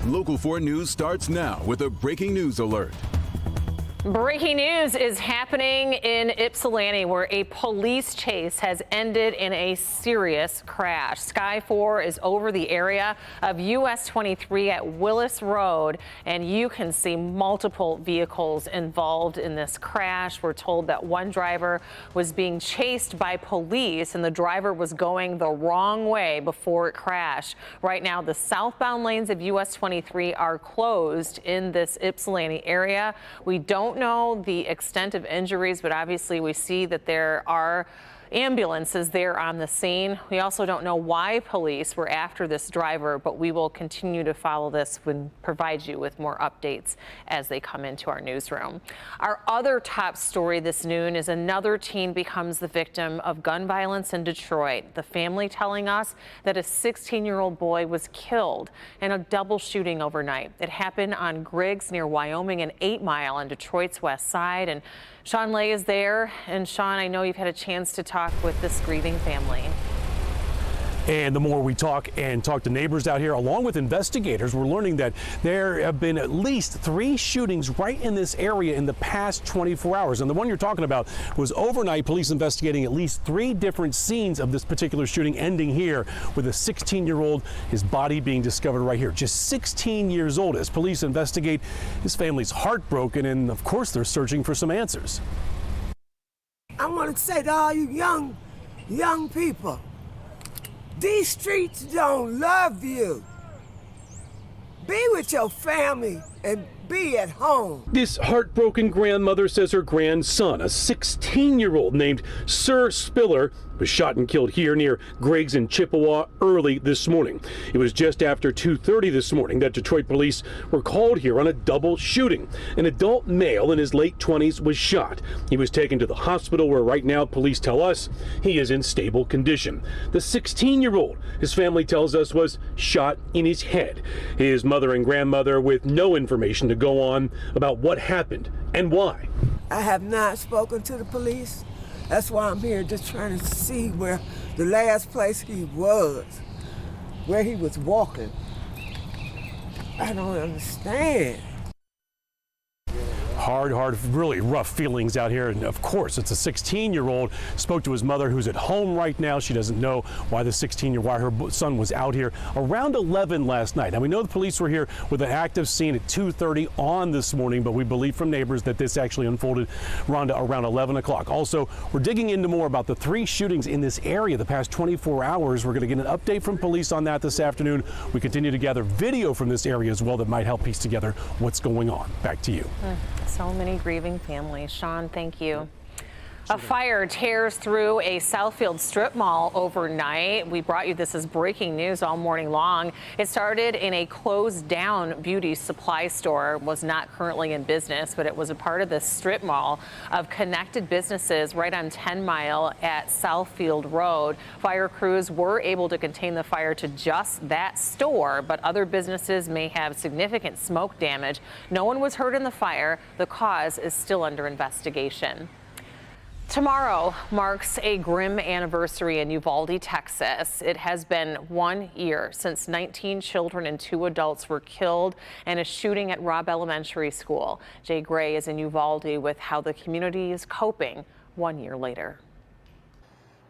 Local 4 News starts now with a breaking news alert. Breaking news is happening in Ypsilanti, where a police chase has ended in a serious crash. Sky 4 is over the area of US 23 at Willis Road, and you can see multiple vehicles involved in this crash. We're told that one driver was being chased by police, and the driver was going the wrong way before it crashed. Right now, the southbound lanes of US 23 are closed in this Ypsilanti area. We don't know the extent of injuries, but obviously we see that there are ambulances there on the scene. We also don't know why police were after this driver, but we will continue to follow this and provide you with more updates as they come into our newsroom. Our other top story this noon is another teen becomes the victim of gun violence in Detroit. The family telling us that a 16-year-old boy was killed in a double shooting overnight. It happened on Griggs near Wyoming and 8 Mile on Detroit's west side. And Sean Lay is there. And Sean, I know you've had a chance to talk with this grieving family. And the more we talk to neighbors out here, along with investigators, we're learning that there have been at least 3 shootings right in this area in the past 24 hours. And the one you're talking about was overnight, police investigating at least 3 different scenes of this particular shooting, ending here with a 16-year-old, his body being discovered right here. Just 16 years old. As police investigate, his family's heartbroken, and of course they're searching for some answers. I want to say to all you young people, these streets don't love you. Be with your family and be at home. This heartbroken grandmother says her grandson, a 16-year-old named Sir Spiller, was shot and killed here near Griggs and Chippewa early this morning. It was just after 2:30 this morning that Detroit police were called here on a double shooting. An adult male in his late 20s was shot. He was taken to the hospital where right now police tell us he is in stable condition. The 16-year-old, his family tells us, was shot in his head. His mother and grandmother with no information to go on about what happened and why. I have not spoken to the police. That's why I'm here, just trying to see where the last place he was, where he was walking. I don't understand. Hard, really rough feelings out here. And of course, it's a 16-year-old. Spoke to his mother, who's at home right now. She doesn't know why why her son was out here around 11 last night. Now, we know the police were here with an active scene at 2:30 on this morning, but we believe from neighbors that this actually unfolded around 11 o'clock. Also, we're digging into more about the 3 shootings in this area the past 24 hours. We're going to get an update from police on that this afternoon. We continue to gather video from this area as well that might help piece together what's going on. Back to you. So many grieving families. Sean, thank you. A fire tears through a Southfield strip mall overnight. We brought you this as breaking news all morning long. It started in a closed down beauty supply store. It was not currently in business, but it was a part of the strip mall of connected businesses right on 10 Mile at Southfield Road. Fire crews were able to contain the fire to just that store, but other businesses may have significant smoke damage. No one was hurt in the fire. The cause is still under investigation. Tomorrow marks a grim anniversary in Uvalde, Texas. It has been 1 year since 19 children and 2 adults were killed in a shooting at Robb Elementary School. Jay Gray is in Uvalde with how the community is coping 1 year later.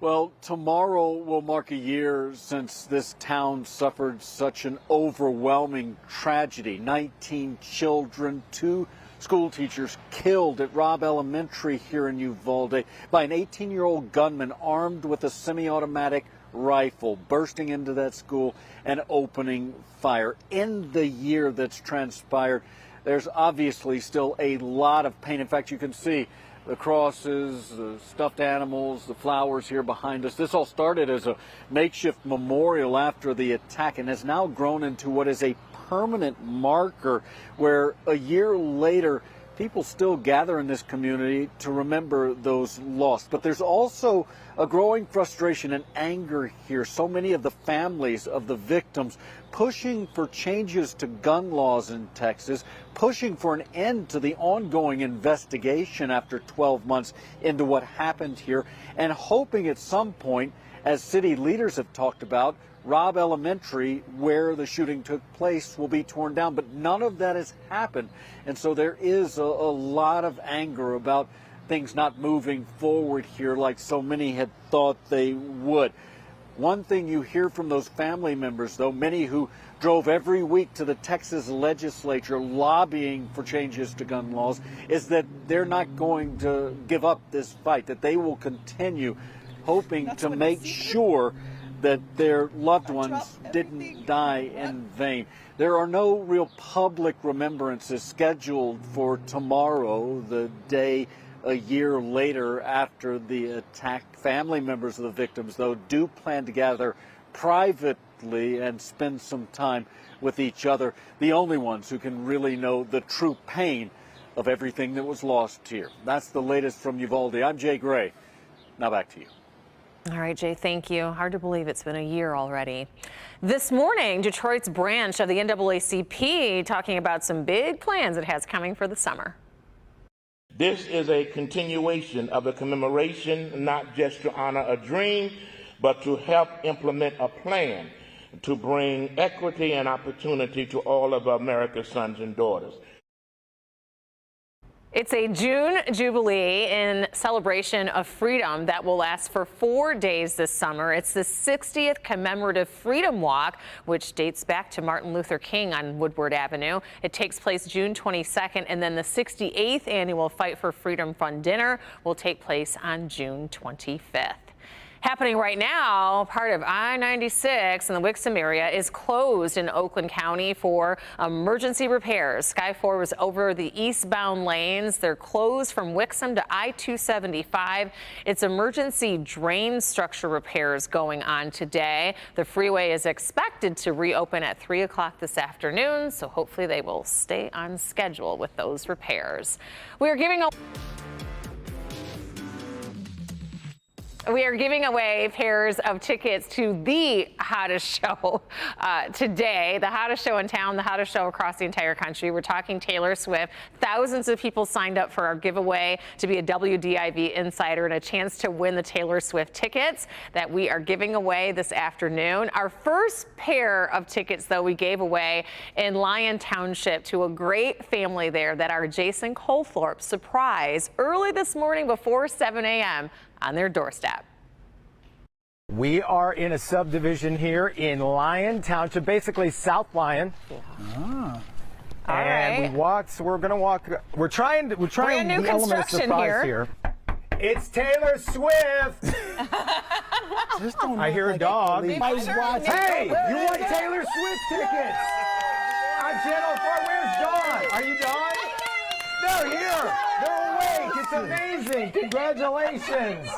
Well, tomorrow will mark a year since this town suffered such an overwhelming tragedy. 19 children, 2 school teachers killed at Robb Elementary here in Uvalde by an 18-year-old gunman armed with a semi-automatic rifle, bursting into that school and opening fire. In the year that's transpired, there's obviously still a lot of pain. In fact, you can see the crosses, the stuffed animals, the flowers here behind us. This all started as a makeshift memorial after the attack and has now grown into what is a permanent marker where a year later people still gather in this community to remember those lost. But there's also a growing frustration and anger here. So many of the families of the victims pushing for changes to gun laws in Texas, pushing for an end to the ongoing investigation after 12 months into what happened here, and hoping at some point, as city leaders have talked about, Robb Elementary, where the shooting took place, will be torn down. But none of that has happened. And so there is a lot of anger about things not moving forward here like so many had thought they would. One thing you hear from those family members, though, many who drove every week to the Texas legislature lobbying for changes to gun laws, is that they're not going to give up this fight, that they will continue hoping to make sure that their loved ones didn't die in vain. There are no real public remembrances scheduled for tomorrow, the day a year later after the attack. Family members of the victims, though, do plan to gather privately and spend some time with each other, the only ones who can really know the true pain of everything that was lost here. That's the latest from Uvalde. I'm Jay Gray. Now back to you. All right, Jay, thank you. Hard to believe it's been a year already. This morning, Detroit's branch of the NAACP talking about some big plans it has coming for the summer. This is a continuation of a commemoration, not just to honor a dream, but to help implement a plan to bring equity and opportunity to all of America's sons and daughters. It's a June Jubilee in celebration of freedom that will last for 4 days this summer. It's the 60th commemorative Freedom Walk, which dates back to Martin Luther King on Woodward Avenue. It takes place June 22nd, and then the 68th annual Fight for Freedom Fund Dinner will take place on June 25th. Happening right now, part of I-96 in the Wixom area is closed in Oakland County for emergency repairs. Sky 4 was over the eastbound lanes. They're closed from Wixom to I-275. It's emergency drain structure repairs going on today. The freeway is expected to reopen at 3 o'clock this afternoon, so hopefully they will stay on schedule with those repairs. We are giving away pairs of tickets to the hottest show today, the hottest show in town, the hottest show across the entire country. We're talking Taylor Swift. Thousands of people signed up for our giveaway to be a WDIV insider and a chance to win the Taylor Swift tickets that we are giving away this afternoon. Our first pair of tickets, though, we gave away in Lyon Township to a great family there that our Jason Colthorpe surprised early this morning before 7 a.m. on their doorstep. We are in a subdivision here in Lyon Township, basically South Lyon. And we walked, so we're gonna walk. We're trying the element of surprise here. It's Taylor Swift. I hear a dog. Hey, you want Taylor Swift tickets? On Channel 4, where's Dawn? Are you Dawn? They're here. They're awake. It's amazing. Congratulations.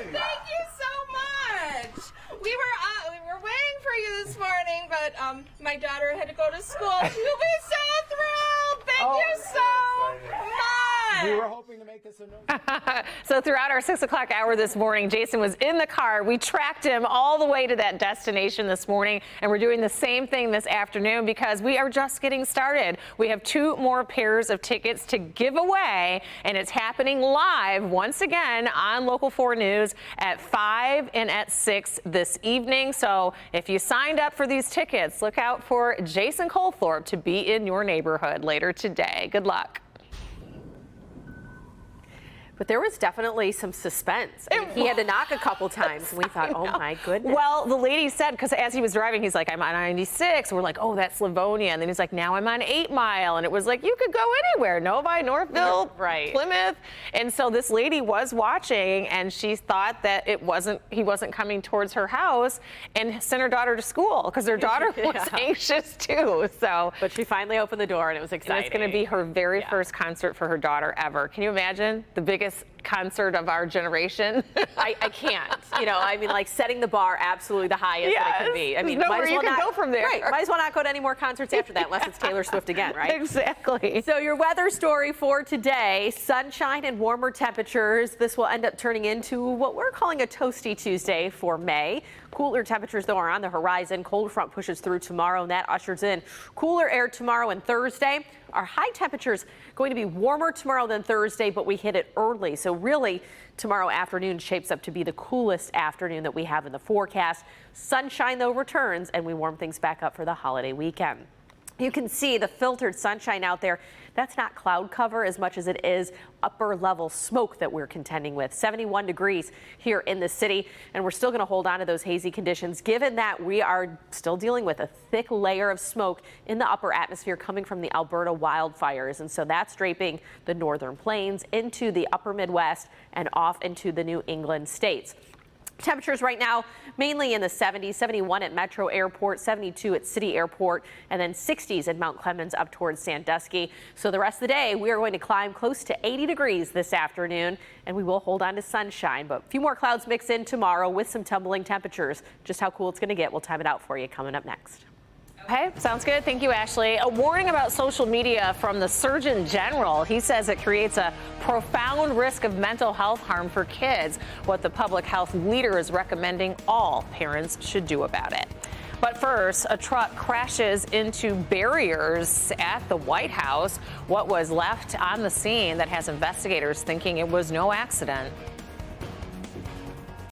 Thank you so much. We were waiting for you this morning, but my daughter had to go to school. She'll be so thrilled. Thank you so much. We were hoping to make this a So throughout our 6 o'clock hour this morning, Jason was in the car. We tracked him all the way to that destination this morning, and we're doing the same thing this afternoon because we are just getting started. We have 2 more pairs of tickets to give away, and it's happening live once again on Local 4 News at 5 and at 6 this evening. So if you signed up for these tickets, look out for Jason Colthorpe to be in your neighborhood later today. Good luck. But there was definitely some suspense. I mean, he had to knock a couple times, and we thought, oh my goodness. Well, the lady said, because as he was driving, he's like, I'm on 96. We're like, oh, that's Livonia. And then he's like, now I'm on 8 Mile. And it was like, you could go anywhere. Novi, Northville, right. Plymouth. And so this lady was watching, and she thought that he wasn't coming towards her house, and sent her daughter to school because her daughter was anxious too. So, but she finally opened the door, and it was exciting. And it's going to be her very first concert for her daughter ever. Can you imagine? The biggest concert of our generation. I can't. You know, I mean, like setting the bar absolutely the highest that it can be. I mean, might as well not go from there. Right. Might as well not go to any more concerts after that, unless it's Taylor Swift again, right? Exactly. So your weather story for today: sunshine and warmer temperatures. This will end up turning into what we're calling a toasty Tuesday for May. Cooler temperatures, though, are on the horizon. Cold front pushes through tomorrow, and that ushers in cooler air tomorrow and Thursday. Our high temperatures going to be warmer tomorrow than Thursday, but we hit it early. So So really, tomorrow afternoon shapes up to be the coolest afternoon that we have in the forecast. Sunshine, though, returns, and we warm things back up for the holiday weekend. You can see the filtered sunshine out there. That's not cloud cover as much as it is upper level smoke that we're contending with. 71 degrees here in the city, and we're still going to hold on to those hazy conditions given that we are still dealing with a thick layer of smoke in the upper atmosphere coming from the Alberta wildfires. And so that's draping the northern plains into the upper Midwest and off into the New England states. Temperatures right now mainly in the 70s, 71 at Metro Airport, 72 at City Airport, and then 60s at Mount Clemens up towards Sandusky. So the rest of the day, we are going to climb close to 80 degrees this afternoon, and we will hold on to sunshine. But a few more clouds mix in tomorrow with some tumbling temperatures. Just how cool it's going to get, we'll time it out for you coming up next. Okay, sounds good. Thank you, Ashley. A warning about social media from the Surgeon General. He says it creates a profound risk of mental health harm for kids, what the public health leader is recommending all parents should do about it. But first, a truck crashes into barriers at the White House. What was left on the scene that has investigators thinking it was no accident?